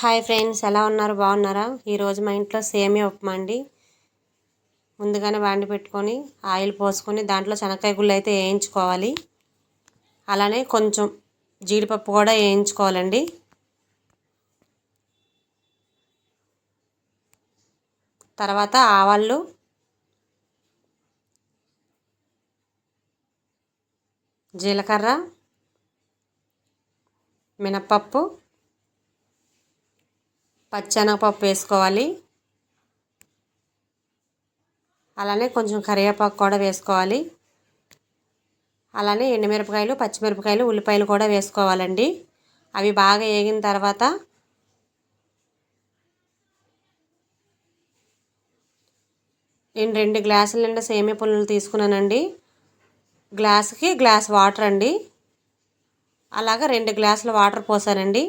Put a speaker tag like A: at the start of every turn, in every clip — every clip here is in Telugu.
A: హాయ్ ఫ్రెండ్స్, ఎలా ఉన్నారు? బాగున్నారా? ఈరోజు మా ఇంట్లో సేమియా ఉప్మా అండి. ముందుగానే వాండి పెట్టుకొని ఆయిల్ పోసుకొని దాంట్లో శనక్కాయ గుళ్ళు అయితే వేయించుకోవాలి. అలానే కొంచెం జీడిపప్పు కూడా వేయించుకోవాలండి. తర్వాత ఆవాళ్ళు, జీలకర్ర, మినప్పప్పు, పచ్చెనగపప్పు వేసుకోవాలి. అలానే కొంచెం కరివేపాకు కూడా వేసుకోవాలి. అలానే ఎండుమిరపకాయలు, పచ్చిమిరపకాయలు, ఉల్లిపాయలు కూడా వేసుకోవాలండి. అవి బాగా వేగిన తర్వాత నేను 2 గ్లాసుల నిండా సేమియా పుల్లలు తీసుకున్నానండి. గ్లాసుకి గ్లాస్ వాటర్ అండి. అలాగా 2 గ్లాసుల వాటర్ పోసానండి.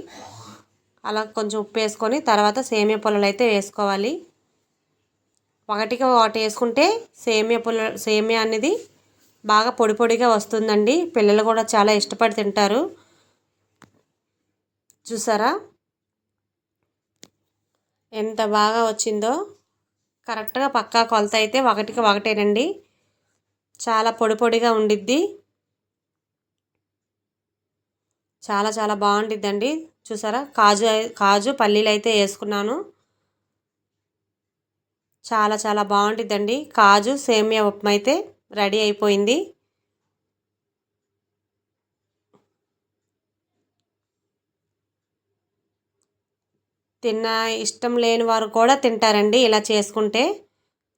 A: అలా కొంచెం ఉప్పు వేసుకొని తర్వాత సేమియా పుల్లలు అయితే వేసుకోవాలి. ఒకటికి ఒకటి వేసుకుంటే సేమియా అనేది బాగా పొడి పొడిగా వస్తుందండి. పిల్లలు కూడా చాలా ఇష్టపడి తింటారు. చూసారా ఎంత బాగా వచ్చిందో? కరెక్ట్గా పక్కా కొలత అయితే ఒకటికి ఒకటేనండి. చాలా పొడి పొడిగా ఉండిద్ది. చాలా చాలా బాగుండిద్దండి. చూసారా, కాజు పల్లీలు అయితే వేసుకున్నాను. చాలా చాలా బాగుండిద్దండి. కాజు సేమియా ఉప్మా అయితే రెడీ అయిపోయింది. ఇష్టం లేని వారు కూడా తింటారండి. ఇలా చేసుకుంటే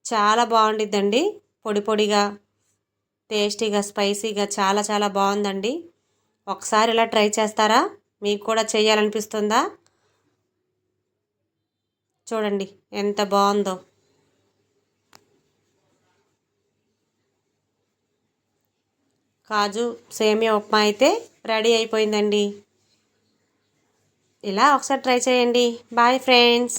A: చాలా బాగుండిద్దండి. పొడి పొడిగా, టేస్టీగా, స్పైసీగా చాలా చాలా బాగుందండి. ఒకసారి ఇలా ట్రై చేస్తారా? మీకు కూడా చేయాలనిపిస్తుందా? చూడండి ఎంత బాగుందో. కాజు సేమియా ఉప్మా అయితే రెడీ అయిపోయిందండి. ఇలా ఒకసారి ట్రై చేయండి. Bye friends.